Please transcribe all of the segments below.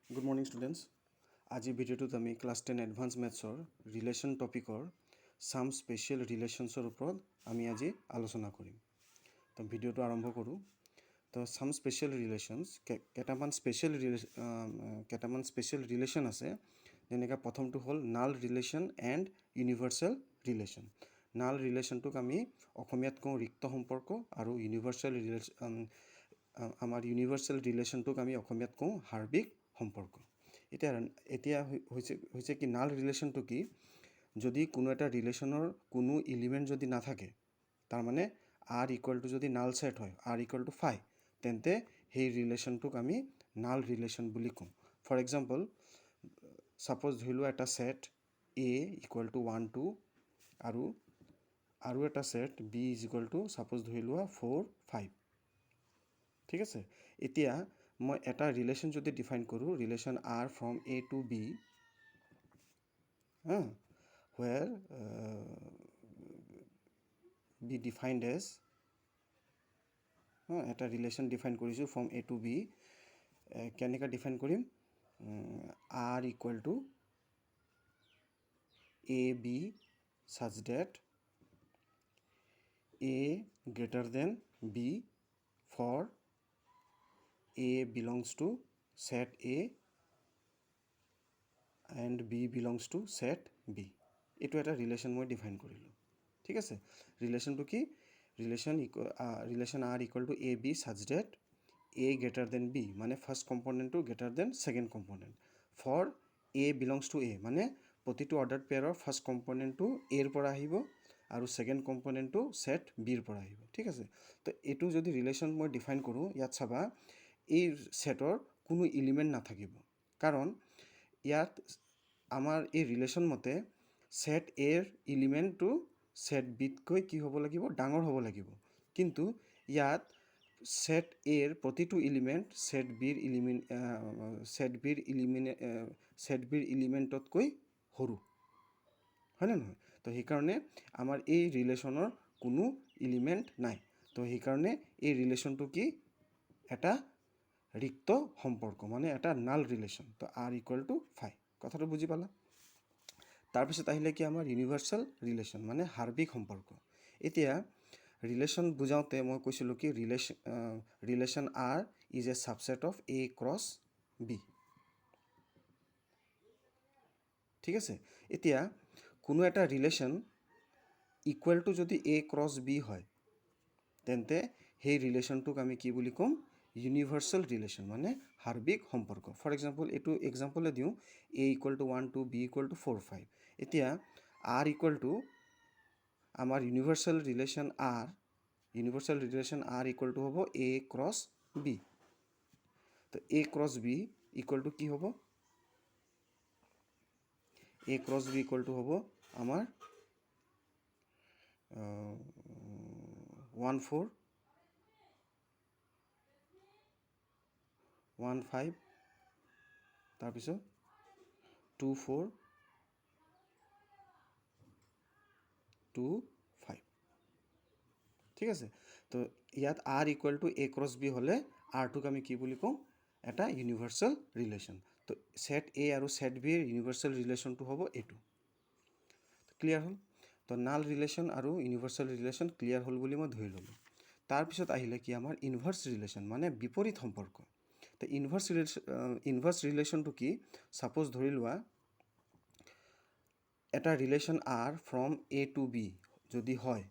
Good morning students. আজি ভিডিঅ'টোত আমি ক্লাছ 10 এডভান্স মেথছৰ ৰিলেশ্যন টপিকৰ সাম স্পেচিয়েল ৰিলেশ্যনছৰ ওপৰত আমি আজি আলোচনা কৰিম। তো ভিডিঅ'টো আৰম্ভ কৰোঁ। তো সাম স্পেচিয়েল ৰিলেশ্যনছ কেইটামান স্পেচিয়েল ৰিলেশ্যন আছে, যেনেকৈ প্ৰথমটো হ'ল নাল ৰিলেশ্যন এণ্ড ইউনিভাৰ্চেল ৰিলেশ্যন। নাল ৰিলেশ্যনটোক আমি অসমীয়াত কওঁ ৰিক্ত সম্পৰ্ক, আৰু আমাৰ ইউনিভাৰ্চেল ৰিলেশ্যনটোক আমি অসমীয়াত কওঁ সাৰ্বিক সম্পৰ্ক। এতিয়া হৈছে কি নাল ৰিলেশ্যনটো কি, যদি কোনো এটা ৰিলেশ্যনৰ কোনো এলিমেণ্ট যদি নাথাকে, তাৰমানে আৰ ইকুৱেল টু যদি নাল ছেট হয়, আৰ ইকুৱেল টু 5, তেন্তে সেই ৰিলেশ্যনটোক আমি নাল ৰিলেশ্যন বুলি কওঁ। ফৰ এক্সাম্পল, ছাপ'জ ধৰি লোৱা এটা ছেট এ ইকুৱেল টু 1 2 আৰু এটা set B is equal to suppose ধৰি লোৱা 4 5। ঠিক আছে, এতিয়া মই এটা ৰিলেশ্যন যদি ডিফাইন কৰোঁ, relation R from A to B, where B defined as, এটা ৰিলেশ্যন ডিফাইন কৰিছোঁ ফ্ৰম এ টু বি। কেনেকৈ ডিফাইন কৰিম? R equal to A B such that a greater than b for a belongs to set a and b belongs to set b. এইটো এটা relation মই define কৰিলোঁ। ঠিক আছে, ৰিলেশ্যনটো কি? Relation R equal to A B such that a greater than b, মানে first কম্পনেণ্টটো greater than second component, for a belongs to a, মানে প্ৰতিটো অৰ্ডাৰ পেয়াৰৰ ফাৰ্ষ্ট কম্পনেণ্টটো এৰ পৰা আহিব আৰু ছেকেণ্ড কম্পনেণ্টটো ছেট বিৰ পৰা আহিব। ঠিক আছে, তো এইটো যদি ৰিলেশ্যন মই ডিফাইন কৰোঁ, ইয়াত চাবা এই ছেটৰ কোনো এলিমেণ্ট নাথাকিব, কাৰণ ইয়াত আমাৰ এই ৰিলেশ্যন মতে ছেট এৰ এলিমেণ্টটো ছেট বিতকৈ কি হ'ব লাগিব? ডাঙৰ হ'ব লাগিব। কিন্তু ইয়াত ছেট এৰ প্ৰতিটো এলিমেণ্ট ছেট বিৰ এলিমেণ্টতকৈ সৰু, হয়নে নহয়? তো সেইকাৰণে আমাৰ এই ৰিলেশ্যনৰ কোনো এলিমেণ্ট নাই। তো সেইকাৰণে এই ৰিলেশ্যনটো কি? এটা ৰিক্ত সম্পৰ্ক, মানে এটা নাল ৰিলেশ্যন। তো আৰ ইকুৱেল টু 5, কথাটো বুজি পালা? তাৰপিছত আহিলে কি আমাৰ ইউনিভাৰ্চেল ৰিলেশ্যন, মানে সাৰ্বিক সম্পৰ্ক। এতিয়া ৰিলেশ্যন বুজাওঁতে মই কৈছিলোঁ কি relation R is a subset of A cross B. ঠিক আছে, এতিয়া কোনো এটা ৰিলেশ্যন ইকুৱেল টু যদি এ ক্ৰছ বি হয়, তেন্তে সেই ৰিলেশ্যনটোক আমি কি বুলি ক'ম? ইউনিভাৰ্চেল ৰিলেশ্যন, মানে সাৰ্বিক সম্পৰ্ক। ফৰ এক্সাম্পল, এইটো এক্সাম্পলে দিওঁ, A equal to 1 2 B equal to 4 5। এতিয়া আৰ ইকুৱেল টু আমাৰ universal relation R equal to হ'ব এ ক্ৰছ বি। তো A cross B equal to কি হ'ব? A cross B equal to হ'ব আমাৰ 1 4 1 5, তাৰপিছত 2 4 2 5। ঠিক আছে, তো ইয়াত R equal to A cross B হ'লে আৰটোক আমি কি বুলি কওঁ? এটা ইউনিভাৰ্চেল ৰিলেশ্যন। তো ছেট এ আৰু ছেট বিৰ ইউনিভাৰ্চেল ৰিলেশ্যনটো হ'ব এইটো। ক্লিয়াৰ হ'ল? তো নাল ৰিলেশ্যন আৰু ইউনিভাৰ্চেল ৰিলেশ্যন ক্লিয়াৰ হ'ল বুলি মই ধৰি ল'লোঁ। তাৰপিছত আহিলে কি আমাৰ ইনভাৰ্চ ৰিলেশ্যন, মানে বিপৰীত সম্পৰ্ক। তো ইনভাৰ্চ ৰিলেশ্যনটো কি? ছাপ'জ ধৰি লোৱা এটা relation R from A to B যদি হয়,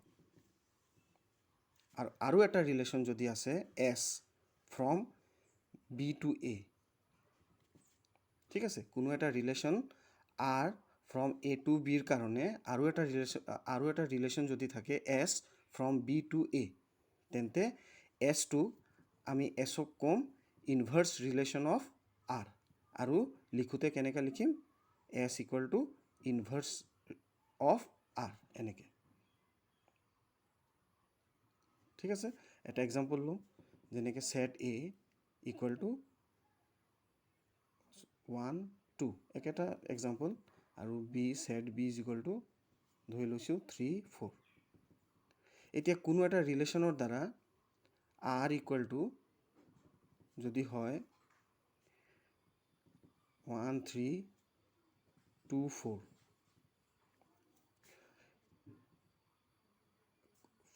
আৰু এটা ৰিলেশ্যন যদি আছে S from B to A. ঠিক আছে, কোনো এটা relation R from A to বিৰ কাৰণে আৰু এটা ৰিলেশ্যন যদি থাকে S from B to A, তেন্তে এছটো আমি এছক ক'ম ইনভাৰ্চ ৰিলেশ্যন অফ আৰ, আৰু লিখোঁতে কেনেকৈ লিখিম? S equal to inverse of R, এনেকৈ। ঠিক আছে, এটা এক্সাম্পল লওঁ, যেনেকৈ ছেট এ ইকুৱেল টু 1 2, একেটা এক্সাম্পল, আৰু B set B is equal to ধৰি লৈছোঁ 3 4। এতিয়া কোনো এটা ৰিলেশ্যনৰ দ্বাৰা আৰ ইকুৱেল টু যদি হয় 1 3 2 4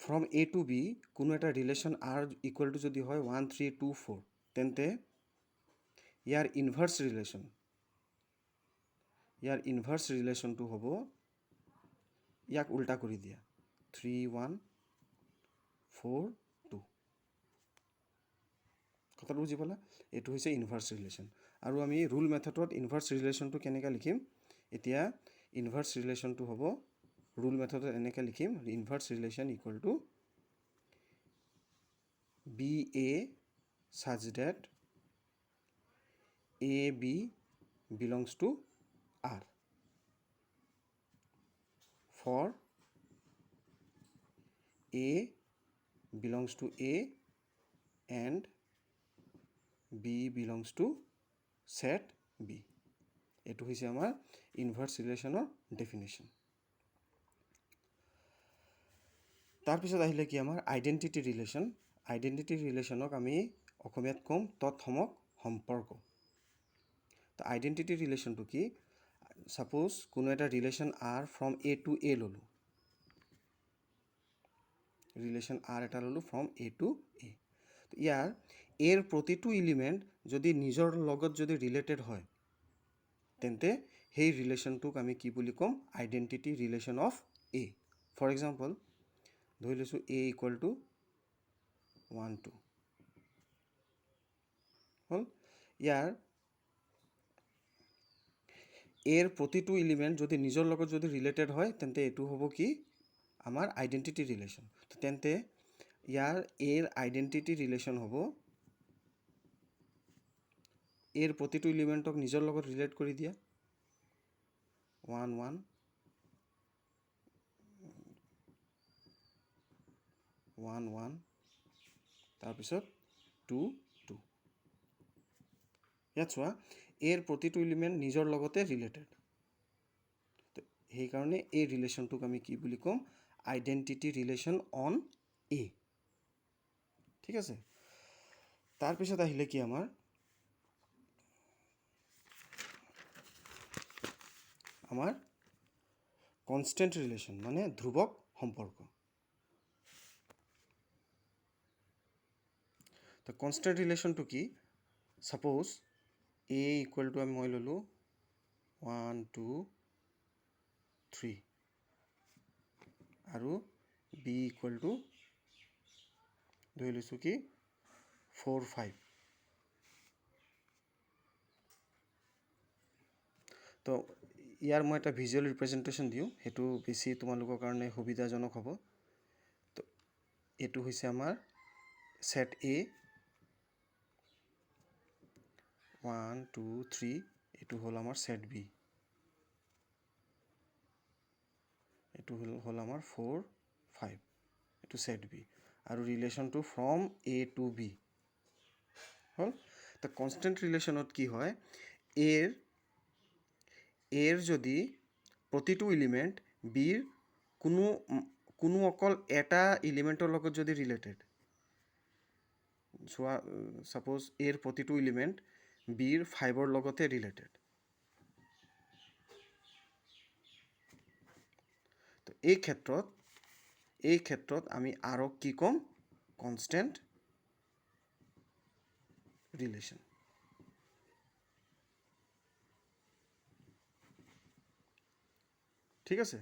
from A to B কোনো এটা ৰিলেশ্যন R ইকুৱেল টু যদি হয় 1 3 2 4 তেন্তে ইয়াৰ ইনভাৰ্ছ ৰিলেশ্যনটো হ'ব ইয়াক উল্টা কৰি দিয়া 3 1 4 2 কথাটো বুজি পালা এইটো হৈছে ইনভাৰ্ছ ৰিলেশ্যন আৰু আমি ৰুল মেথডত ইনভাৰ্ছ ৰিলেশ্যনটো কেনেকৈ লিখিম এতিয়া ইনভাৰ্ছ ৰিলেশ্যনটো হ'ব ৰুল মেথডত এনেকৈ লিখিম inverse relation equal to BA such that AB belongs to R for A belongs to A and B belongs to set B. এইটো হৈছে আমাৰ ইনভাৰ্ছ ৰিলেশ্যনৰ ডেফিনেশ্যন তাৰপিছত আহিলে কি আমাৰ আইডেণ্টিটি ৰিলেশ্যনক আমি অসমীয়াত ক'ম তৎসমক সম্পৰ্ক তো আইডেণ্টিটি ৰিলেশ্যনটো কি ছাপ'জ কোনো এটা relation R from A to A ল'লোঁ ৰিলেশ্যন R এটা ল'লোঁ ফ্ৰম A to A তো ইয়াৰ এৰ প্ৰতিটো এলিমেণ্ট যদি নিজৰ লগত যদি ৰিলেটেড হয় তেন্তে সেই ৰিলেশ্যনটোক আমি কি বুলি ক'ম identity relation of A for example ধৰি লৈছোঁ A ইকুৱেল টু 1 2 হ'ল ইয়াৰ এৰ প্ৰতিটো এলিমেণ্ট যদি নিজৰ লগত যদি ৰিলেটেড হয় তেন্তে এইটো হ'ব কি আমাৰ আইডেণ্টিটি ৰিলেশ্যন তেন্তে ইয়াৰ এৰ আইডেণ্টিটি ৰিলেশ্যন হ'ব এৰ প্ৰতিটো এলিমেণ্টক নিজৰ লগত ৰিলেট কৰি দিয়া 1 1 1 1 তাৰপিছত 2 2 ইয়াত চোৱা এৰ প্ৰতিটো এলিমেণ্ট নিজৰ লগতে ৰিলেটেড সেইকাৰণে এই ৰিলেশ্যনটোক আমি কি বুলি ক'ম আইডেণ্টিটি ৰিলেশ্যন অন এ ঠিক আছে তাৰপিছত আহিলে কি আমাৰ কনষ্টেণ্ট ৰিলেশ্যন মানে ধ্ৰুৱক সম্পৰ্ক তো কনষ্টেণ্ট ৰিলেশ্যনটো কি ছাপ'জ A ইকুৱেল টু মই ল'লোঁ 1 2 3 আৰু B ইকুৱেল টু ধৰি লৈছোঁ কি 4 5 তো ইয়াৰ মই এটা ভিজুৱেল ৰিপ্ৰেজেণ্টেশ্যন দিওঁ সেইটো বেছি তোমালোকৰ কাৰণে সুবিধাজনক হ'ব তো এইটো হৈছে আমাৰ ছেট A 1 2 3 এইটো হ'ল আমাৰ ছেট B এইটো হ'ল আমাৰ 4 5 এইটো ছেট B আৰু ৰিলেশ্যনটো ফ্ৰম A to B হ'ল তো কনষ্টেণ্ট ৰিলেশ্যনত কি হয় এৰ যদি প্ৰতিটো এলিমেণ্ট বিৰ কোনো অকল এটা এলিমেণ্টৰ লগত যদি ৰিলেটেড চোৱা ছাপ'জ এৰ প্ৰতিটো এলিমেণ্ট বিৰ 5ৰ লগতে ৰিলেটেড তো এই ক্ষেত্ৰত আমি আৰক কি ক'ম কনষ্টেণ্ট ৰিলেশ্যন ঠিক আছে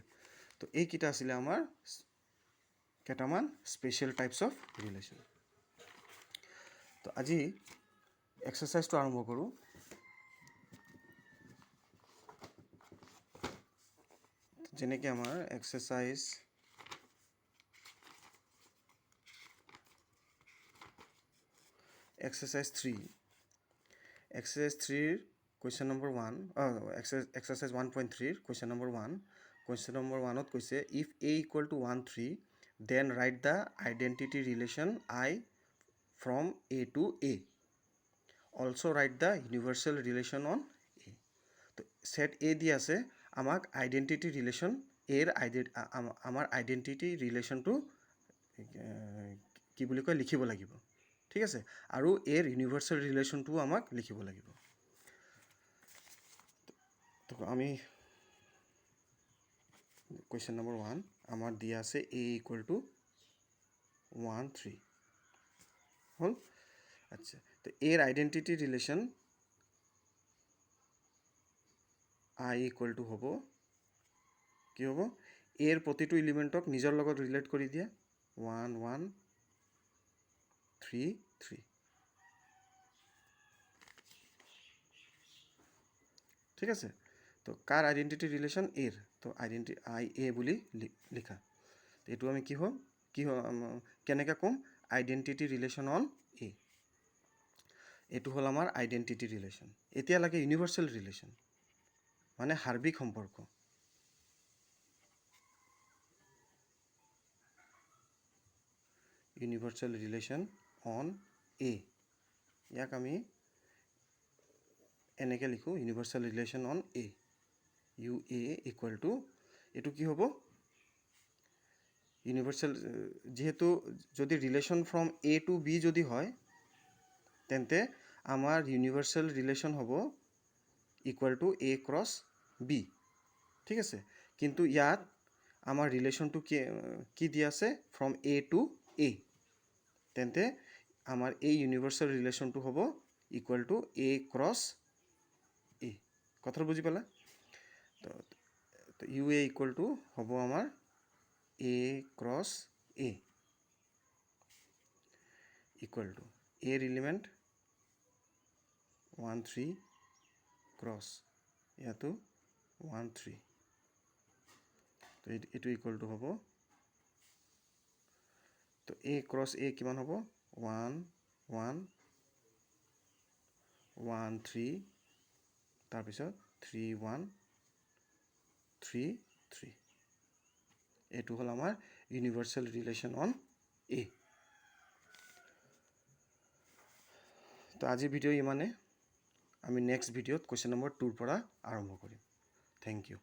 তো এইকেইটা আছিলে আমাৰ কেইটামান স্পেচিয়েল টাইপছ অফ ৰিলেশ্যন তো আজি এক্সাৰচাইজটো আৰম্ভ কৰোঁ যেনেকৈ আমাৰ exercise 3 question number 1 exercise 1.3 question number 1 question number 1ত কৈছে if A equal to 1 3 then write the identity relation I from A to A also' write the universal relation on A তো set A দি আছে আমাক identity relation আমাৰ identity ৰিলেশ্যনটো কি বুলি কয় লিখিব লাগিব ঠিক আছে আৰু এৰ ইউনিভাৰ্চেল ৰিলেশ্যনটোও আমাক লিখিব লাগিব আমি কুৱেশ্যন নম্বৰ 1 আমাৰ দিয়া আছে a ইকুৱেল টু 1 3 হ'ল আচ্ছা তো এৰ identity relation i equal to হ'ব কি হ'ব এৰ প্ৰতিটো এলিমেণ্টক নিজৰ লগত ৰিলেট কৰি দিয়া 1 1 3 3 ঠিক আছে তো কাৰ আইডেণ্টিটি ৰিলেশ্যন এৰ তো আইডেণ্টি আই এ বুলি লিখা এইটো আমি কি হ'ম কেনেকৈ ক'ম আইডেণ্টিটি ৰিলেশ্যন অন এ এইটো হ'ল আমাৰ আইডেণ্টিটি ৰিলেশ্যন এতিয়ালৈকে ইউনিভাৰ্চেল ৰিলেশ্যন মানে সাৰ্বিক সম্পৰ্ক ইউনিভাৰ্চেল ৰিলেশ্যন অন এ ইয়াক আমি এনেকৈ লিখোঁ universal relation on A U A equal to এইটো কি হ'ব ইউনিভাৰ্চেল যেহেতু যদি relation from A to B যদি হয় তেন্তে আমাৰ ইউনিভাৰ্চেল ৰিলেশ্যন হ'ব equal to A cross B ঠিক আছে কিন্তু ইয়াত আমাৰ ৰিলেশ্যনটো কি দিয়া আছে ফ্ৰম এ টু এ তেন্তে আমাৰ এই ইউনিভাৰ্চেল ৰিলেশ্যনটো হ'ব ইকুৱেল টু এ ক্ৰছ এ কথাটো বুজি পালা তো ইউ এ ইকুৱেল টু হ'ব আমাৰ এ ক্ৰছ এ ইকুৱেল টু এৰ এলিমেণ্ট 1 3 ক্ৰছ ইয়াতো 1 3 তো এইটো ইকুৱেল টু হ'ব তো এ ক্ৰছ এ কিমান হ'ব 1 1 1 3 তাৰপিছত 3 1 3 3 এইটো হ'ল আমাৰ ইউনিভাৰ্চেল ৰিলেশ্যন অন এ তো আজিৰ ভিডিঅ' ইমানে আমি নেক্সট ভিডিঅ'ত কুৱেশ্যন নম্বৰ 2ৰ পৰা আৰম্ভ কৰিম থেংক ইউ